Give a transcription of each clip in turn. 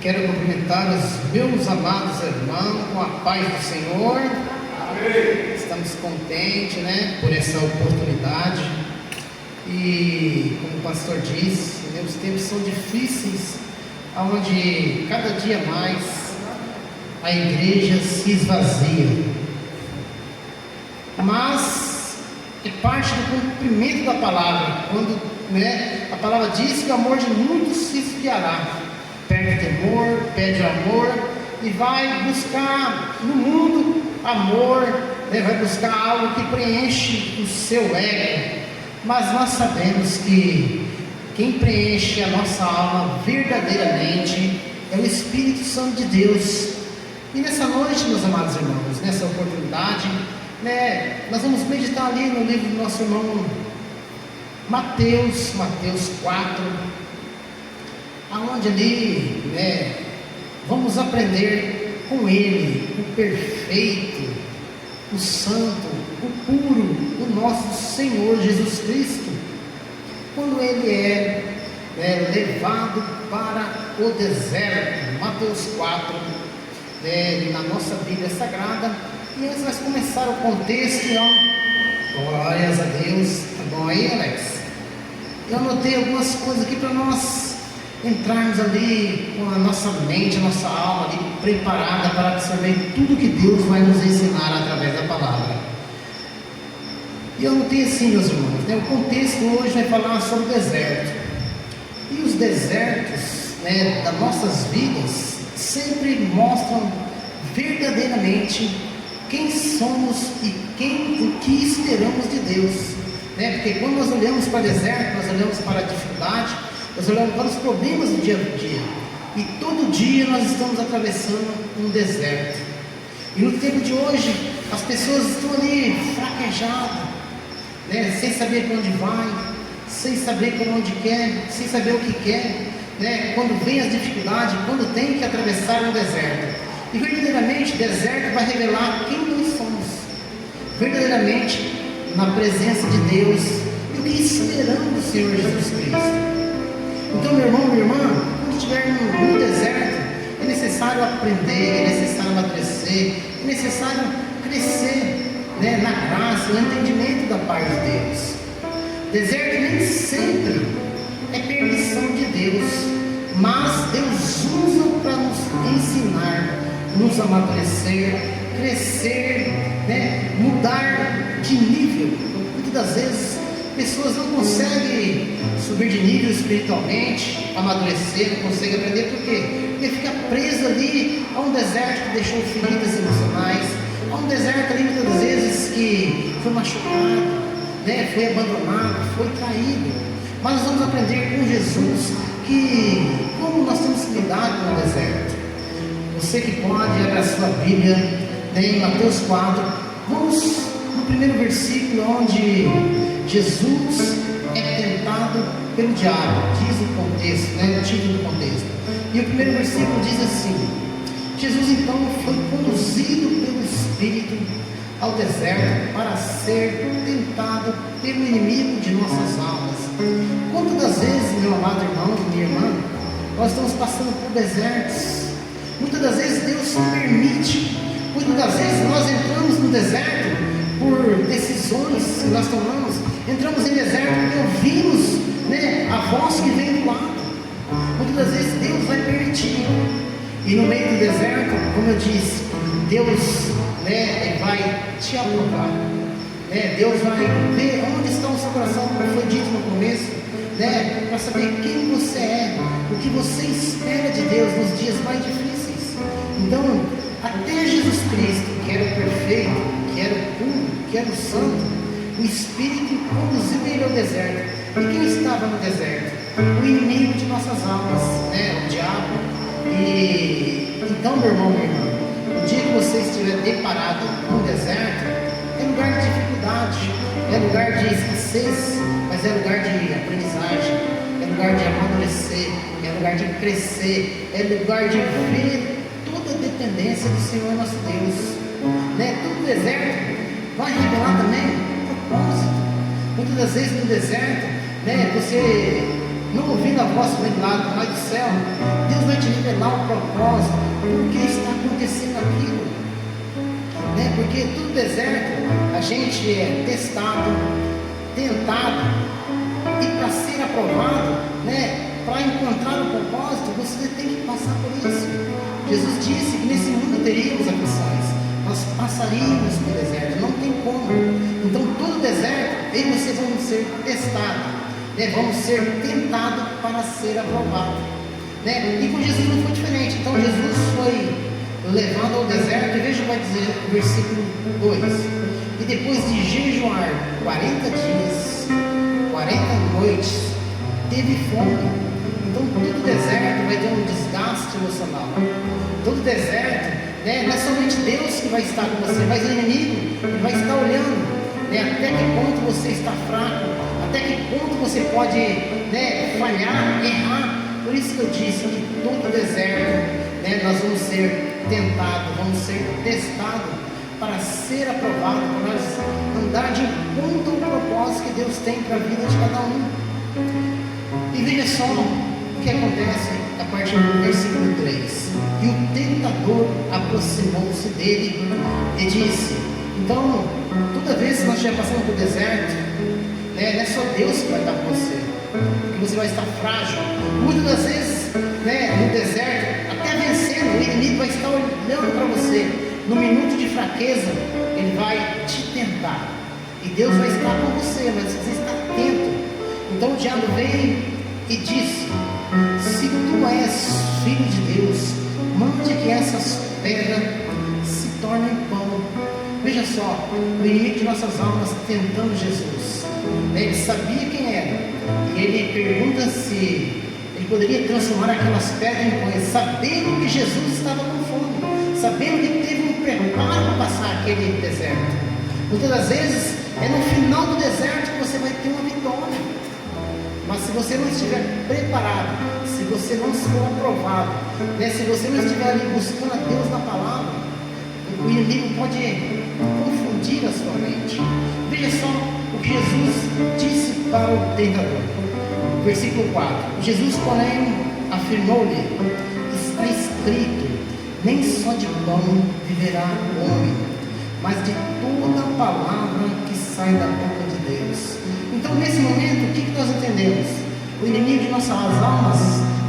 Quero cumprimentar os meus amados irmãos com a paz do Senhor. Amém. Estamos contentes, por essa oportunidade. E como o pastor disse, os tempos são difíceis, onde cada dia mais a igreja se esvazia. Mas é parte do cumprimento da palavra, quando a palavra diz que o amor de muitos se esfriará. Perde temor, pede amor e vai buscar no mundo amor, vai buscar algo que preenche o seu ego. Mas nós sabemos que quem preenche a nossa alma verdadeiramente é o Espírito Santo de Deus. E nessa noite, meus amados irmãos, nessa oportunidade, nós vamos meditar ali no livro do nosso irmão Mateus 4, aonde ali, vamos aprender com ele, o perfeito, o santo, o puro, o nosso Senhor Jesus Cristo, quando ele é levado para o deserto. Mateus 4, na nossa Bíblia Sagrada. E antes nós começar o contexto, glórias a Deus. Tá bom aí, Alex? Eu anotei algumas coisas aqui para nós entrarmos ali com a nossa mente, a nossa alma ali preparada para absorver tudo que Deus vai nos ensinar através da palavra. E eu anotei assim, meus irmãos, o contexto hoje vai falar sobre o deserto. E os desertos das nossas vidas sempre mostram verdadeiramente quem somos e o que esperamos de Deus. Porque quando nós olhamos para o deserto, nós olhamos para a dificuldade, nós olhamos para os problemas do dia a dia. E todo dia nós estamos atravessando um deserto. E no tempo de hoje, as pessoas estão ali fraquejadas, sem saber para onde vai, sem saber para onde quer, sem saber o que quer, quando vem as dificuldades, quando tem que atravessar um deserto. E verdadeiramente o deserto vai revelar quem nós somos, verdadeiramente na presença de Deus e o que esperamos do Senhor Jesus Cristo. Então, meu irmão, minha irmã, quando estiver no deserto, é necessário aprender, é necessário amadurecer, é necessário crescer na graça, no entendimento da parte de Deus. Deserto nem sempre é permissão de Deus, mas Deus usa para nos ensinar, nos amadurecer, crescer, mudar de nível. Muitas das vezes pessoas não conseguem subir de nível espiritualmente, amadurecer, não conseguem aprender. Por quê? Porque fica preso ali a um deserto que deixou feridas emocionais, a um deserto ali muitas vezes que foi machucado, foi abandonado, foi traído. Mas nós vamos aprender com Jesus como nós temos que lidar com o deserto. Você que pode, abrir a sua Bíblia, em Mateus 4, vamos no primeiro versículo, onde Jesus é tentado pelo diabo, diz o contexto, o título do contexto. E o primeiro versículo diz assim: Jesus então foi conduzido pelo Espírito ao deserto para ser tentado pelo inimigo de nossas almas. Quantas das vezes, meu amado irmão, minha irmã, nós estamos passando por desertos? Muitas das vezes Deus permite, muitas das vezes nós entramos no deserto por decisões que nós tomamos, entramos em deserto porque ouvimos a voz que vem do lado. Muitas das vezes Deus vai permitir, e no meio do deserto, como eu disse, Deus vai te aprovar, Deus vai ver onde está o seu coração, como foi dito no começo, para saber quem você é, o que você espera de Deus nos dias mais difíceis. Então, até Jesus Cristo, que era o perfeito, que era o puro, que era o santo, o Espírito conduziu ele ao deserto. E quem estava no deserto? O inimigo de nossas almas, o diabo. E então, meu irmão, minha irmã, o dia que você estiver deparado com o deserto, é lugar de dificuldade, é lugar de escassez, mas é lugar de aprendizagem, é lugar de amadurecer, é lugar de crescer, é lugar de ver toda a dependência do Senhor nosso Deus. Todo deserto vai revelar também propósito. Muitas das vezes no deserto, você não ouvindo a voz do lado do céu, Deus vai te revelar o propósito, por que está acontecendo aquilo, né? Porque todo deserto a gente é testado, tentado, e para ser aprovado, né? Para encontrar o propósito, você tem que passar por isso. Jesus disse que nesse mundo teríamos aflições, nós passaríamos pelo deserto, não tem como. Então todo deserto, eu e você vamos ser testados, né? Vamos ser tentados para ser aprovados, né? E com Jesus não foi diferente. Então Jesus foi levado ao deserto, e veja o que vai dizer o versículo 2: e depois de jejuar 40 dias, 40 noites, teve fome. Então todo deserto vai ter um desgaste emocional. Todo deserto, né, não é somente Deus que vai estar com você, mas o inimigo ele vai estar olhando, né, até que ponto você está fraco, até que ponto você pode, né, falhar, errar. Por isso que eu disse que todo deserto, né, nós vamos ser tentados, vamos ser testados para ser aprovado, para nós andar de encontro ao propósito que Deus tem para a vida de cada um. E veja só o que acontece a partir do versículo 3: e o tentador aproximou-se dele e disse. Então, toda vez que nós estiver passando por deserto, né, não é só Deus que vai estar com você, porque você vai estar frágil. Muitas das vezes, né, no deserto, até vencendo, o inimigo vai estar olhando para você. No minuto de fraqueza, ele vai te tentar, e Deus vai estar com você, mas você está atento. Então o diabo veio e disse: se tu és filho de Deus, mande que essas pedras se tornem pão. Veja só, o inimigo de nossas almas tentando Jesus, ele sabia quem era, e ele pergunta se ele poderia transformar aquelas pedras em pães, sabendo que Jesus estava com fome, sabendo que teve um preparo para passar aquele deserto. Muitas das vezes é no final do deserto que você vai ter uma vitória, mas se você não estiver preparado, se você não for aprovado, né, se você não estiver ali buscando a Deus na palavra, o inimigo pode confundir a sua mente. Veja só o que Jesus disse para o tentador. Versículo 4: Jesus, porém, afirmou-lhe: está escrito, nem só de pão viverá o homem, mas de toda a palavra que sai da boca de Deus. Então, nesse momento, o que nós entendemos? O inimigo de nossas almas,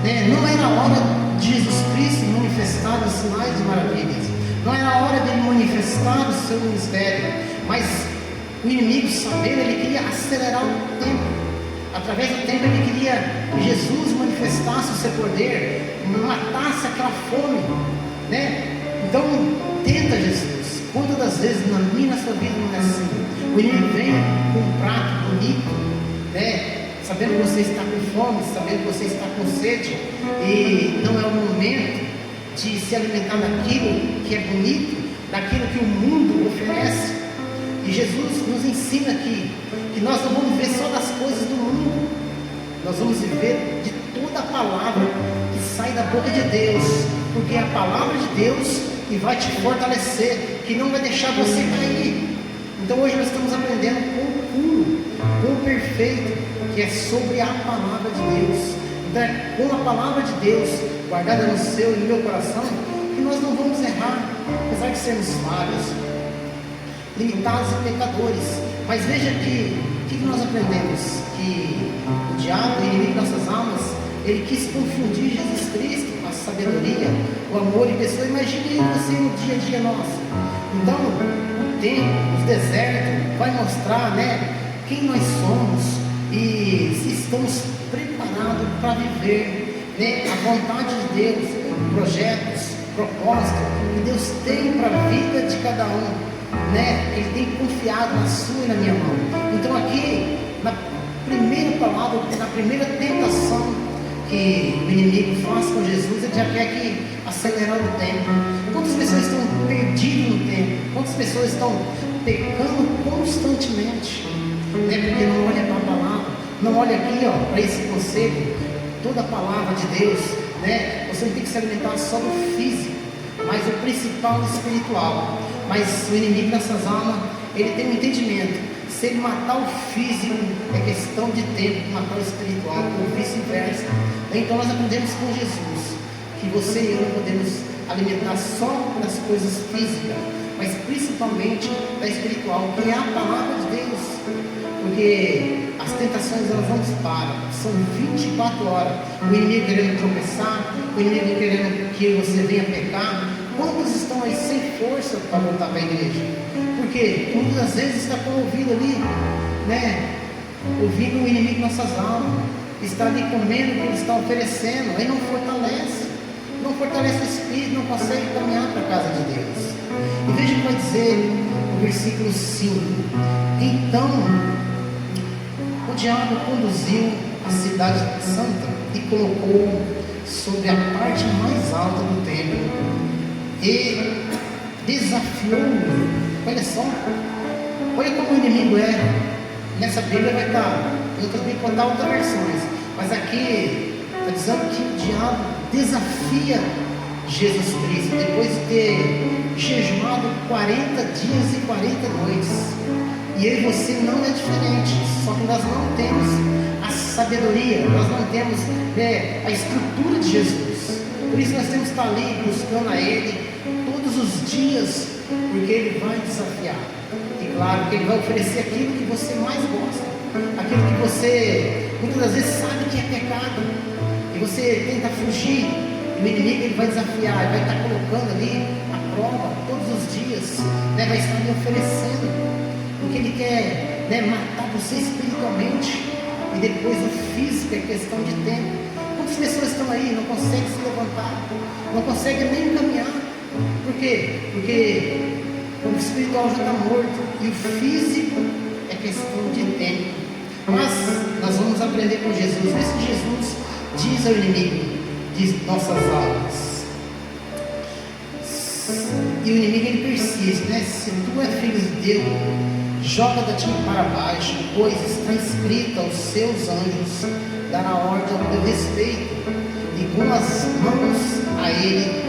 né, não era a hora de Jesus Cristo manifestar os sinais e maravilhas, não era a hora dele manifestar o seu ministério, mas o inimigo, sabendo, ele queria acelerar o tempo. Através do tempo ele queria que Jesus manifestasse o seu poder, matasse aquela fome, né? Então tenta Jesus. Quantas das vezes na minha e na sua vida não é assim? O inimigo vem com um prato bonito, né? Sabendo que você está com fome, sabendo que você está com sede, e não é o momento de se alimentar daquilo que é bonito, daquilo que o mundo oferece. E Jesus nos ensina aqui que nós não vamos viver só das coisas do mundo, nós vamos viver de toda a palavra que sai da boca de Deus, porque é a palavra de Deus que vai te fortalecer, que não vai deixar você cair. Então hoje nós estamos aprendendo com o puro, com o perfeito, que é sobre a palavra de Deus. Então é com a palavra de Deus guardada no seu e no meu coração que nós não vamos errar, apesar de sermos falhos, limitados e pecadores. Mas veja aqui, o que nós aprendemos? Que o diabo, o inimigo de nossas almas, ele quis confundir Jesus Cristo com a sabedoria, o amor e pessoa. Imagine você no dia a dia nosso. Então, o tempo, os desertos, vai mostrar, né, quem nós somos e se estamos preparados para viver, né, a vontade de Deus, projetos, propósitos que Deus tem para a vida de cada um. Né? Ele tem confiado na sua e na minha mão. Então aqui, na primeira palavra, na primeira tentação que o inimigo faz com Jesus, ele já quer que acelerar o tempo. Quantas pessoas estão perdidas no tempo? Quantas pessoas estão pecando constantemente, né? Porque não olha para a palavra, não olha aqui, ó, para esse conselho, toda a palavra de Deus, né? Você não tem que se alimentar só do físico, mas o principal, o espiritual. Mas o inimigo dessas almas, ele tem um entendimento. Se ele matar o físico, é questão de tempo matar o espiritual, ou vice-versa. Então nós aprendemos com Jesus que você e eu não podemos alimentar só das coisas físicas, mas principalmente da espiritual, que é a palavra de Deus. Porque as tentações elas não param, são 24 horas. O inimigo querendo tropeçar, o inimigo querendo que você venha pecar. Quantos estão aí sem força para voltar para a igreja? Porque muitas das vezes está com o ouvido ali, né? Ouvindo o inimigo em nossas almas, está ali comendo o que ele está oferecendo, aí não fortalece o espírito, não consegue caminhar para a casa de Deus. E veja o que vai dizer no versículo 5: então o diabo conduziu a cidade santa e colocou sobre a parte mais alta do templo e desafiou-o. Olha só, olha como o inimigo é. Nessa Bíblia vai estar, em outras Bíblias pode dar outras versões, mas aqui está dizendo que o diabo desafia Jesus Cristo, depois de ter jejuado 40 dias e 40 noites. E eu e você não é diferente, só que nós não temos a sabedoria, nós não temos a estrutura de Jesus. Por isso nós temos que estar ali buscando a Ele todos os dias, porque Ele vai desafiar. E claro que Ele vai oferecer aquilo que você mais gosta, aquilo que você muitas das vezes sabe que é pecado, e você tenta fugir. E o inimigo ele vai desafiar, ele vai estar colocando ali a prova todos os dias, vai estar lhe oferecendo, porque ele quer matar você espiritualmente, e depois o físico é questão de tempo. Quantas pessoas estão aí, não conseguem se levantar, não conseguem nem caminhar? Por quê? Porque o espiritual já está morto, e o físico é questão de tempo. Mas nós vamos aprender com Jesus. Vê se Jesus diz ao inimigo de nossas almas. E o inimigo ele persiste, se tu és filho de Deus, joga da ti para baixo, pois está escrito: aos seus anjos dará ordem ao teu respeito, e com as mãos a ele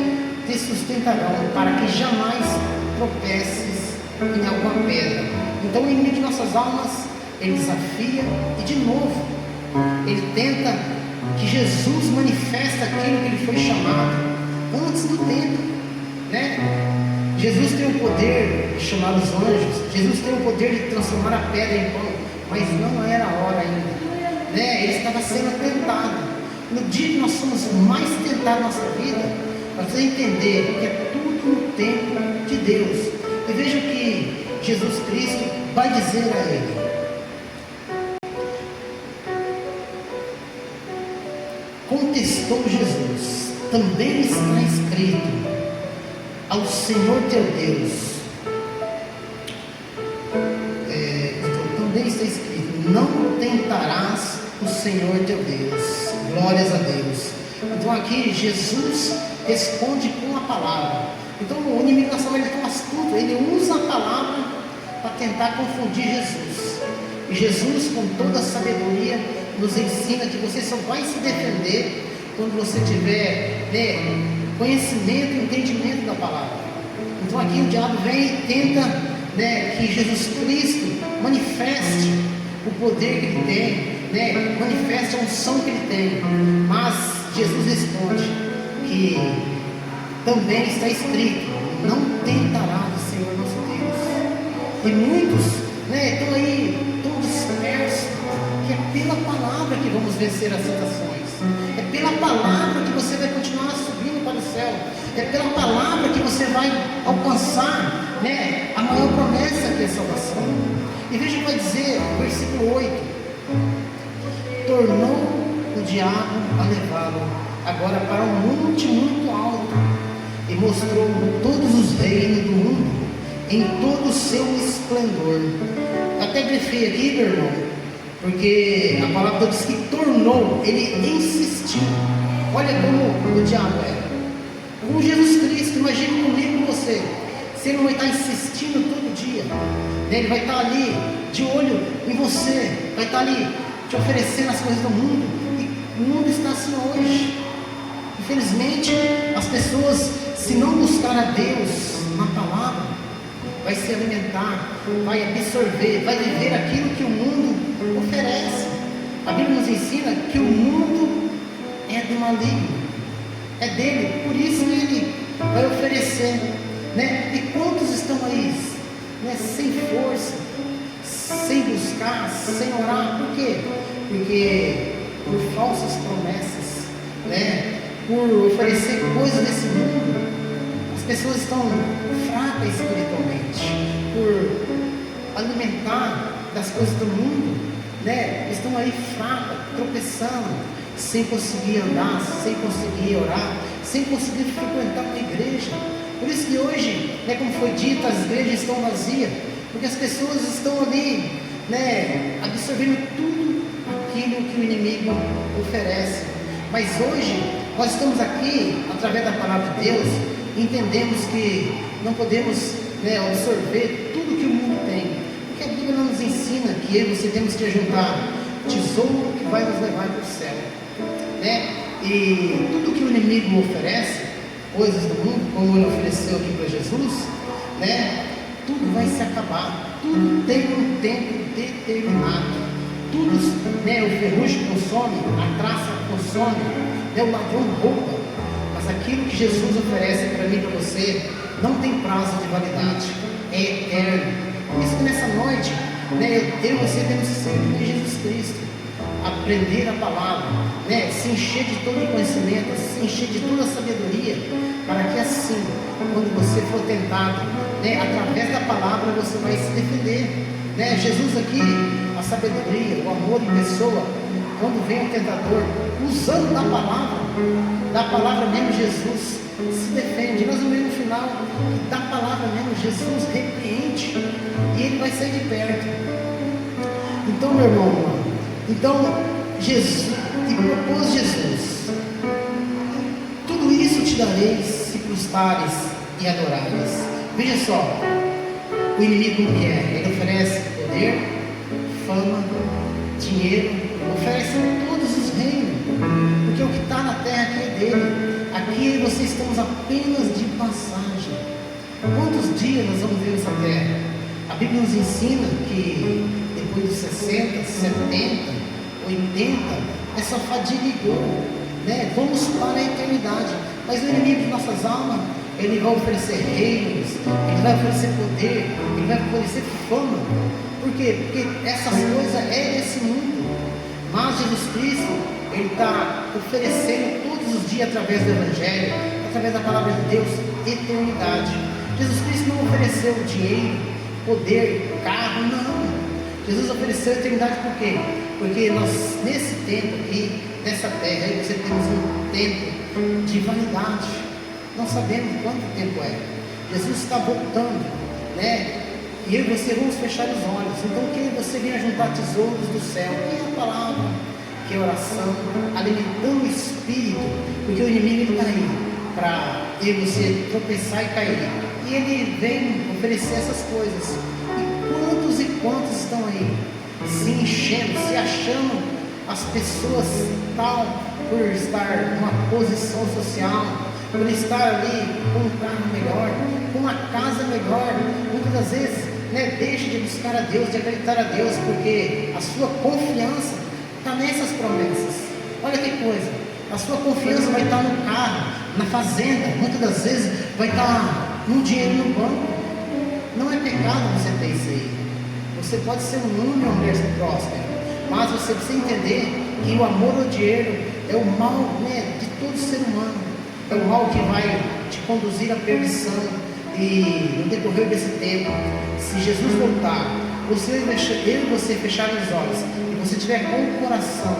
te sustentarão, para que jamais tropeces em alguma pedra. Então o inimigo de nossas almas, ele desafia, e de novo ele tenta que Jesus manifesta aquilo que ele foi chamado antes do tempo, Jesus tem o poder de chamar os anjos, Jesus tem o poder de transformar a pedra em pão, mas não era a hora ainda, ele estava sendo tentado. No dia que nós somos mais tentados na nossa vida, nós precisamos entender que é tudo no tempo de Deus. E veja o que Jesus Cristo vai dizer a ele. Contestou Jesus: também está escrito: ao Senhor teu Deus. Também está escrito: não tentarás o Senhor teu Deus. Glórias a Deus. Então aqui Jesus responde com a palavra. Então o inimigo da salvação ele é tão astuto, ele usa a palavra para tentar confundir Jesus. E Jesus, com toda a sabedoria, nos ensina que você só vai se defender quando você tiver conhecimento e entendimento da palavra. Então aqui o diabo vem e tenta que Jesus Cristo manifeste o poder que ele tem, manifeste a unção que ele tem. Mas Jesus responde que também está escrito: não tentarás o Senhor nosso Deus. E muitos estão aí tão dispersos, que é pela palavra que vamos vencer as tentações, é pela palavra que você vai continuar subindo para o céu, é pela palavra que você vai alcançar a maior promessa que é a salvação. E veja o que vai dizer, versículo 8: tornou o diabo a levá-lo agora para um monte muito alto, e mostrou todos os reinos do mundo em todo o seu esplendor. Até grifei aqui, meu irmão, porque a palavra diz que tornou, ele insistiu. Olha como o diabo é. Com Jesus Cristo, imagine comigo, com você, se ele não vai estar insistindo todo dia, ele vai estar ali de olho em você, vai estar ali te oferecendo as coisas do mundo. E o mundo está assim hoje. Infelizmente, as pessoas, se não buscar a Deus na palavra, vai se alimentar, vai absorver, vai viver aquilo que o mundo oferece. A Bíblia nos ensina que o mundo é do maligno, é dele, por isso ele vai oferecer, né? E quantos estão aí, né, sem força, sem buscar, sem orar? Por quê? Porque por falsas promessas, né? Por oferecer coisas desse mundo, as pessoas estão fracas espiritualmente. Por alimentar das coisas do mundo, né? Estão aí fracas, tropeçando, sem conseguir andar, sem conseguir orar, sem conseguir frequentar uma igreja. Por isso que hoje, né, como foi dito, as igrejas estão vazias, porque as pessoas estão ali, né, absorvendo tudo aquilo que o inimigo oferece. Mas hoje nós estamos aqui através da palavra de Deus, entendemos que não podemos, né, absorver tudo que o mundo tem, porque a Bíblia não nos ensina que eu e você temos que juntar tesouro que vai nos levar para o céu, né? E tudo que o inimigo oferece, coisas do mundo, como ele ofereceu aqui para Jesus, né? Tudo vai se acabar, tudo tem um tempo determinado. Tudo, né, o ferrugem consome, a traça consome, né, o ladrão rouba, mas aquilo que Jesus oferece para mim e para você não tem prazo de validade, é eterno. Por isso que nessa noite, né, eu e você temos que ser de Jesus Cristo, aprender a palavra, né, se encher de todo o conhecimento, se encher de toda a sabedoria, para que assim, quando você for tentado, né, através da palavra você vai se defender, né? Jesus aqui, a sabedoria, o amor em pessoa, quando vem o tentador, usando da palavra mesmo, Jesus se defende. Nós vamos ver no final que da palavra mesmo Jesus repreende e ele vai sair de perto. Então, meu irmão, então Jesus, e propôs Jesus: tudo isso te darei se prostrares e adorares. Veja só, o inimigo que é, ele oferece poder, fama, dinheiro, oferece todos os reinos, porque o que está na terra aqui é dele. Aqui nós estamos apenas de passagem. Quantos dias nós vamos ver nessa terra? A Bíblia nos ensina que depois de 60, 70, 80, é só fadiga e dor, né? Vamos para a eternidade. Mas o inimigo de nossas almas, ele vai oferecer reinos, ele vai oferecer poder, ele vai oferecer fama. Por quê? Porque essas coisas é desse mundo. Mas Jesus Cristo, ele está oferecendo todos os dias, através do Evangelho, através da palavra de Deus, eternidade. Jesus Cristo não ofereceu dinheiro, poder, carro, não. Jesus ofereceu eternidade por quê? Porque nós, nesse tempo aqui, nessa terra, aí você temos um tempo de validade. Não sabemos quanto tempo é. Jesus está voltando, né? E eu e você vamos fechar os olhos. Então, que você venha juntar tesouros do céu, que é a palavra, que é a oração, alimentando o espírito, porque o inimigo está aí para eu e você tropeçar e cair. E ele vem oferecer essas coisas. E quantos estão aí se enchendo, se achando as pessoas tal, por estar numa posição social, por estar ali com um carro melhor, com uma casa melhor, muitas das vezes, né, deixa de buscar a Deus, de acreditar a Deus, porque a sua confiança está nessas promessas. Olha que coisa, a sua confiança vai estar no carro, na fazenda, muitas das vezes vai estar no dinheiro no banco. Não é pecado você ter isso aí. Você pode ser um homem ou uma mulher próspera, mas você precisa entender que o amor ao dinheiro é o mal, né, de todo ser humano. É o mal que vai te conduzir à perdição. E no decorrer desse tempo, se Jesus voltar, eu e você fechar os olhos, e você tiver com o coração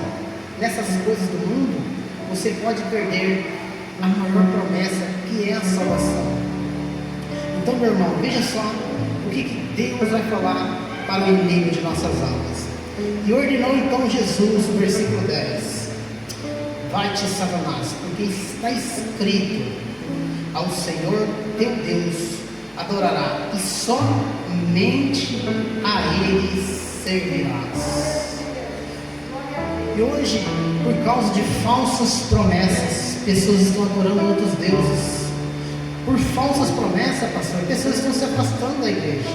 nessas coisas do mundo, você pode perder a maior promessa, que é a salvação. Então, meu irmão, veja só o que Deus vai falar para o inimigo de nossas almas. E ordenou então Jesus, no versículo 10: vai-te, Satanás, porque está escrito: ao Senhor teu Deus adorará, e somente a Ele servirás. E hoje, por causa de falsas promessas, pessoas estão adorando outros deuses, por falsas promessas, pastor. Pessoas estão se afastando da igreja,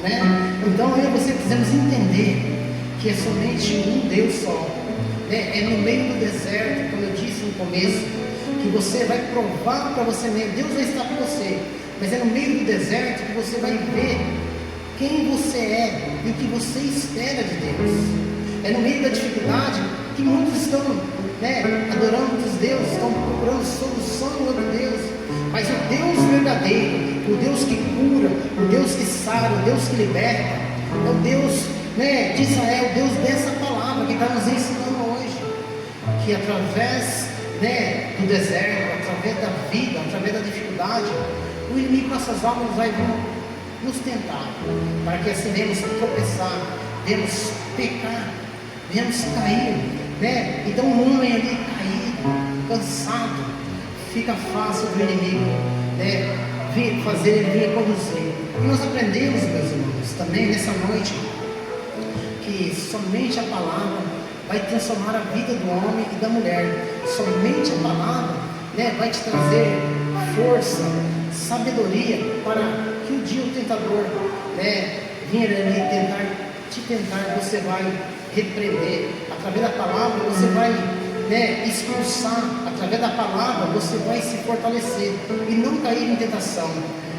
né? Então eu e você precisamos entender que é somente um Deus só, né? É no meio do deserto, como eu disse no começo, que você vai provar para você mesmo. Deus vai estar com você, mas é no meio do deserto que você vai ver quem você é e o que você espera de Deus. É no meio da dificuldade que muitos estão, né, adorando outros deuses, estão procurando solução em outro Deus. Mas o Deus verdadeiro, o Deus que cura, o Deus que sara, o Deus que liberta, é o Deus, né, de Israel, o Deus dessa palavra que está nos ensinando hoje. Que através, né, do deserto, através da vida, através da dificuldade, o inimigo das nossas almas vai vir nos tentar, para que assim venhamos tropeçar, venhamos pecar, venhamos cair, né? Então um homem ali caído, cansado, fica fácil do inimigo, né, vir fazer ele vir conduzir. E nós aprendemos, meus irmãos, também nessa noite, que somente a palavra vai transformar a vida do homem e da mulher. Somente a palavra, né, vai te trazer força, sabedoria, para que o dia o tentador, né, vir ali tentar, você vai repreender. Através da palavra você vai, né, expulsar. Através da palavra você vai se fortalecer e não cair em tentação.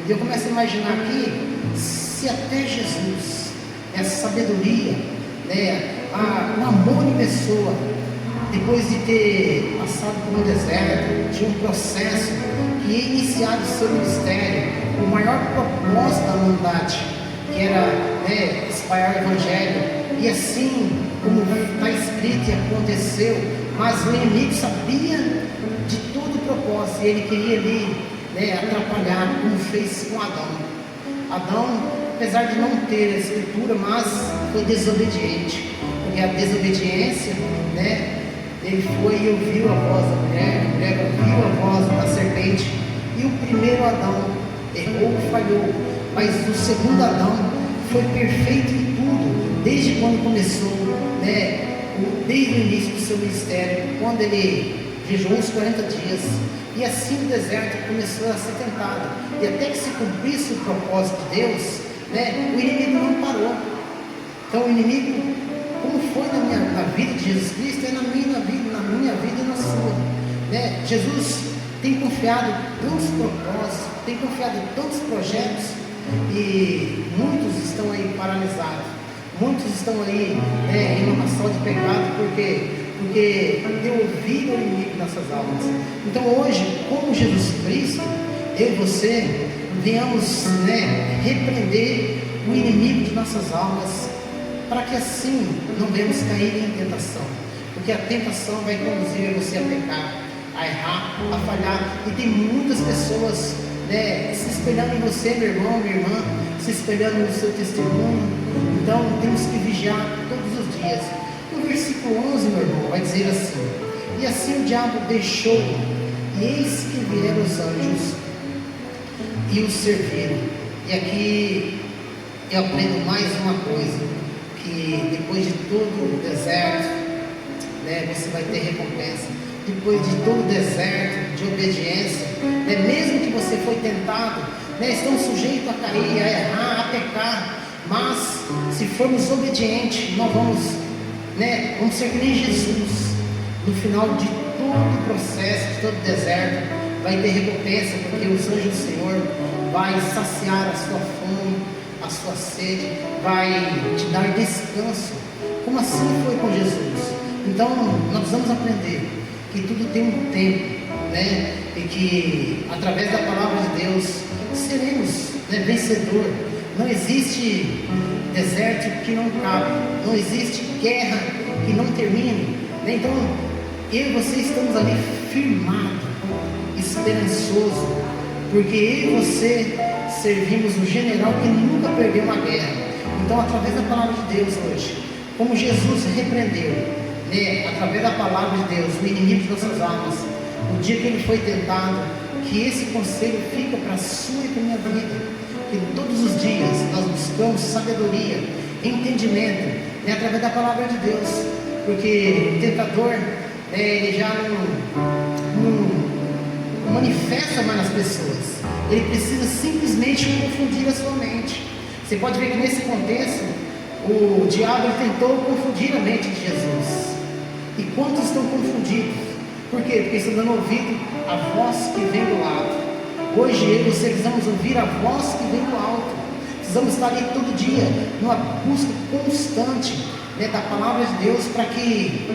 E eu começo a imaginar aqui, se até Jesus, essa sabedoria, né, o amor em pessoa, depois de ter passado por um deserto, de um processo, que ia iniciar o seu ministério, o maior propósito da humanidade, que era, né, espalhar o Evangelho, e assim como está escrito e aconteceu, mas o inimigo sabia de todo o propósito, e ele queria ali, né, atrapalhar, como fez com Adão. Adão, apesar de não ter a escritura, mas foi desobediente, porque a desobediência, né, ele foi e ouviu a voz da mulher, a mulher ouviu a voz da serpente, e o primeiro Adão errou, falhou, mas o segundo Adão foi perfeito em tudo, desde quando começou, né, desde o início do seu ministério, quando ele jejuou os 40 dias, e assim o deserto começou a ser tentado, e até que se cumprisse o propósito de Deus, né, o inimigo não parou. Então o inimigo, como foi na vida de Jesus Cristo, é na minha vida e na sua, né? Jesus tem confiado tantos propósitos, tem confiado tantos projetos, e muitos estão aí paralisados, muitos estão aí, né, em uma sala de pecado, porque deu ouvido ao inimigo nessas almas. Então hoje, como Jesus Cristo, eu e você venhamos, né, repreender o inimigo de nossas almas, para que assim não venhamos cair em tentação, porque a tentação vai conduzir você a pecar, a errar, a falhar, e tem muitas pessoas, né, se espelhando em você, meu irmão, minha irmã, se espelhando no seu testemunho. Então temos que vigiar todos os dias. No versículo 11, meu irmão, vai dizer assim: e assim o diabo deixou, e eis que vieram os anjos e os serviram. E aqui eu aprendo mais uma coisa, que depois de todo o deserto, né, você vai ter recompensa. Depois de todo o deserto de obediência, né, mesmo que você foi tentado, né, estamos sujeitos a cair, a errar, a pecar, mas se formos obedientes, nós vamos, né, vamos ser que nem Jesus. No final de todo o processo, de todo o deserto, vai ter recompensa, porque os anjos do Senhor vai saciar a sua fome, a sua sede, vai te dar descanso, como assim foi com Jesus. Então nós precisamos aprender que tudo tem um tempo, né? E que através da palavra de Deus seremos, né, vencedor. Não existe deserto que não cabe, não existe guerra que não termine, né? Então eu e você estamos ali firmados, esperançoso, porque eu e você servimos um general que nunca perdeu uma guerra. Então, através da palavra de Deus hoje, como Jesus repreendeu, né, através da palavra de Deus, o inimigo de nossas almas, o dia que ele foi tentado, que esse conselho fica para a sua e para a minha vida, que todos os dias nós buscamos sabedoria, entendimento, né, através da palavra de Deus, porque o tentador, ele já não manifesta mais nas pessoas. Ele precisa simplesmente confundir a sua mente. Você pode ver que nesse contexto, o diabo tentou confundir a mente de Jesus. E quantos estão confundidos? Por quê? Porque estão dando ouvido à voz que vem do lado. Hoje eu e você precisamos ouvir a voz que vem do alto. Precisamos estar ali todo dia, numa busca constante, né, da palavra de Deus, para que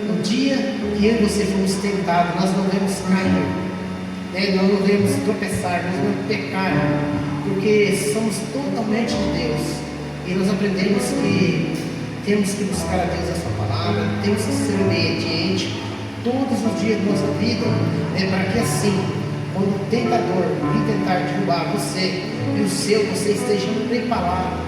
no dia que eu e você fomos tentados, nós não devemos cair, né, nós não devemos tropeçar, nós não devemos pecar, porque somos totalmente de Deus. E nós aprendemos que temos que buscar a Deus a sua palavra, temos que ser obedientes todos os dias da nossa vida, né, para que assim, quando o tentador vir tentar derrubar você e o seu, você esteja preparado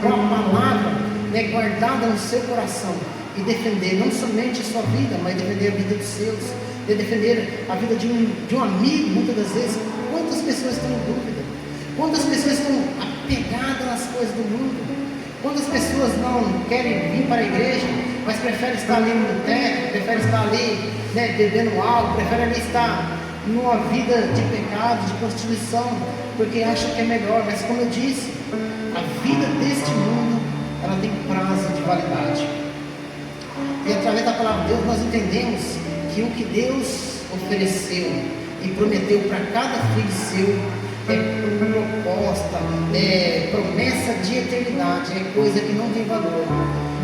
com a palavra, né, guardada no seu coração, e defender não somente a sua vida, mas defender a vida dos seus, e defender a vida de um amigo. Muitas das vezes, quantas pessoas estão em dúvida, quantas pessoas estão apegadas nas coisas do mundo, quantas pessoas não querem vir para a igreja, mas preferem estar ali no teto, preferem estar ali, né, bebendo álcool, preferem ali estar numa vida de pecado, de prostituição, porque acham que é melhor. Mas como eu disse, a vida deste mundo, ela tem prazo de validade. E através da palavra de Deus nós entendemos que o que Deus ofereceu e prometeu para cada filho seu é proposta, é promessa de eternidade, é coisa que não tem valor.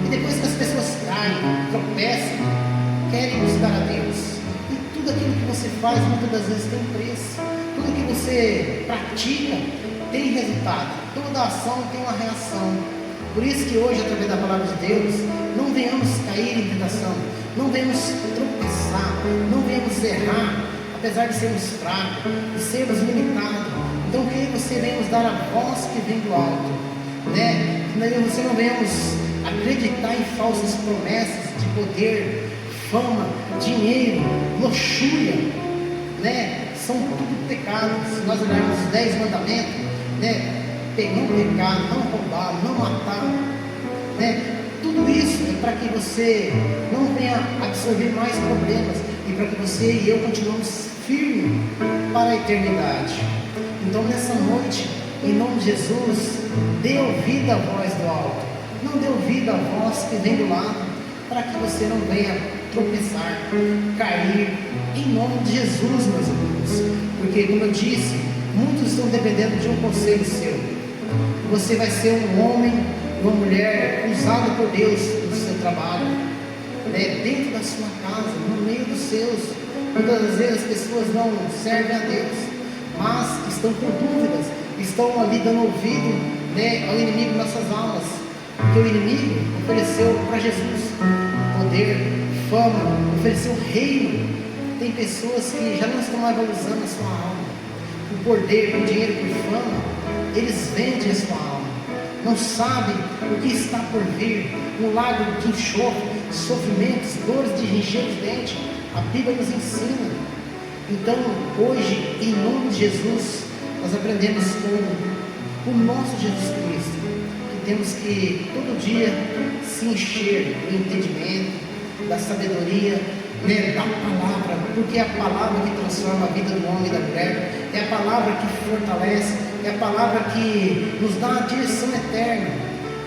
E depois que as pessoas caem, tropeçam, querem buscar a Deus, tudo aquilo que você faz muitas das vezes tem preço, tudo que você pratica tem resultado, toda ação tem uma reação. Por isso que hoje, através da palavra de Deus, não venhamos cair em tentação, não venhamos tropeçar, não venhamos errar, apesar de sermos fracos, de sermos limitados. Então que você venhamos dar a voz que vem do alto, né? Que você não venhamos acreditar em falsas promessas de poder, fama, dinheiro, luxúria, né? São tudo pecados. Se nós olharmos os 10 mandamentos, né? Não pecar, não roubar, não matar, né? Tudo isso é para que você não venha absorver mais problemas e para que você e eu continuemos firmes para a eternidade. Então nessa noite, em nome de Jesus, dê ouvido à voz do alto, não dê ouvido à voz que vem do lado, para que você não venha tropeçar, cair, em nome de Jesus, meus irmãos. Porque, como eu disse, muitos estão dependendo de um conselho seu. Você vai ser um homem, uma mulher usado por Deus no seu trabalho, né? Dentro da sua casa, no meio dos seus. Muitas das vezes as pessoas não servem a Deus, mas estão com dúvidas, estão ali dando ouvido, né, ao inimigo das suas almas. Porque o inimigo ofereceu para Jesus poder, fama, ofereceu reino. Tem pessoas que já não estão mais valorizando a sua alma. Por poder, por dinheiro, por fama, eles vendem a sua alma. Não sabem o que está por vir. Um lago de enxofre, sofrimentos, dores de ranger de dente. A Bíblia nos ensina. Então, hoje, em nome de Jesus, nós aprendemos com o nosso Jesus Cristo, que temos que todo dia se encher do entendimento, da sabedoria, né, da palavra, porque é a palavra que transforma a vida do homem e da mulher, é a palavra que fortalece, é a palavra que nos dá a direção eterna.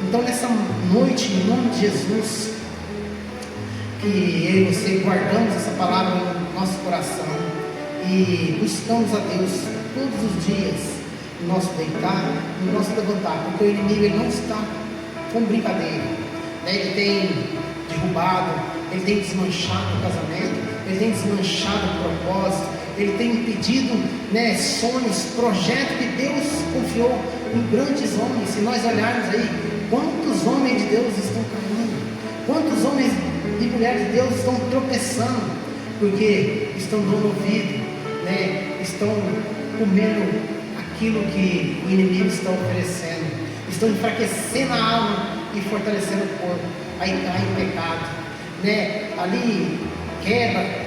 Então nessa noite, em nome de Jesus, que eu e você guardamos essa palavra no nosso coração e buscamos a Deus todos os dias, no nosso deitar, no nosso levantar, porque o inimigo ele não está com brincadeira, né? Ele tem derrubado, ele tem desmanchado o casamento, ele tem desmanchado o propósito, ele tem impedido, né, sonhos, projetos que Deus confiou em grandes homens. Se nós olharmos aí, quantos homens de Deus estão caindo, quantos homens e mulheres de Deus estão tropeçando, porque estão dando ouvido, né, estão comendo aquilo que o inimigo está oferecendo, estão enfraquecendo a alma e fortalecendo o corpo, aí cai em pecado, né? Ali quebra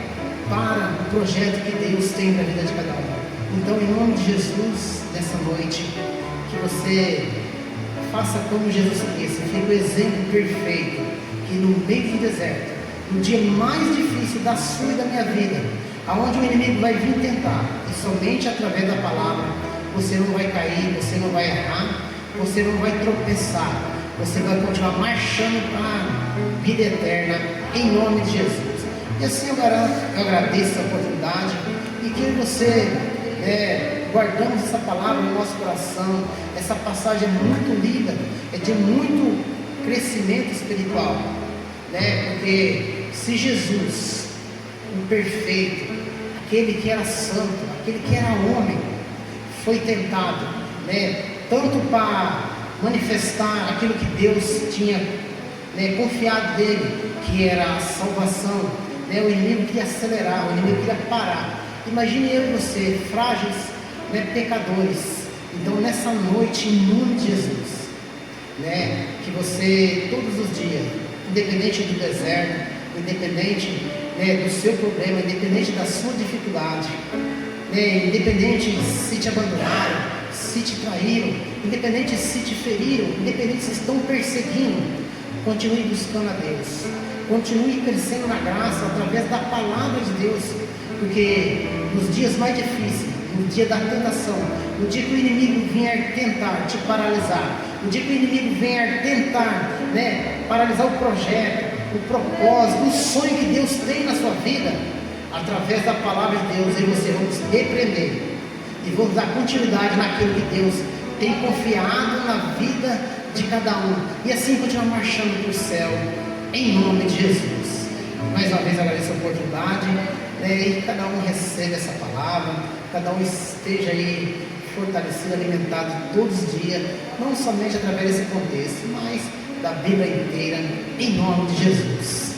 para o projeto que Deus tem na vida de cada um. Então, em nome de Jesus, nessa noite, que você faça como Jesus Cristo, fique o exemplo perfeito, que no meio do deserto, no dia mais difícil da sua e da minha vida, aonde o inimigo vai vir tentar, e somente através da palavra você não vai cair, você não vai errar, você não vai tropeçar, você vai continuar marchando para a vida eterna, em nome de Jesus. E assim eu agradeço a oportunidade, e que você, guardamos essa palavra no nosso coração. Essa passagem é muito linda, é de muito crescimento espiritual, porque se Jesus, o perfeito, aquele que era santo, aquele que era homem, foi tentado, tanto para manifestar aquilo que Deus tinha confiado dele, que era a salvação, o inimigo queria acelerar, o inimigo queria parar. Imagine eu e você, frágeis, pecadores. Então nessa noite, em nome de Jesus, que você todos os dias, independente do deserto, independente do seu problema, independente da sua dificuldade, independente se te abandonaram, se te traíram, independente se te feriram, independente se estão perseguindo, continue buscando a Deus, continue crescendo na graça através da palavra de Deus, porque nos dias mais difíceis, no dia da tentação, no dia que o inimigo vier tentar te paralisar, no dia que o inimigo vier tentar paralisar o projeto, o propósito, o sonho que Deus tem na sua vida, através da palavra de Deus, eu e você vamos repreender e vamos dar continuidade naquilo que Deus tem confiado na vida de cada um, e assim continuar marchando para o céu, em nome de Jesus. Mais uma vez agradeço a oportunidade, e cada um receba essa palavra, cada um esteja aí fortalecido, alimentado todos os dias, não somente através desse contexto, mas da Bíblia inteira, em nome de Jesus.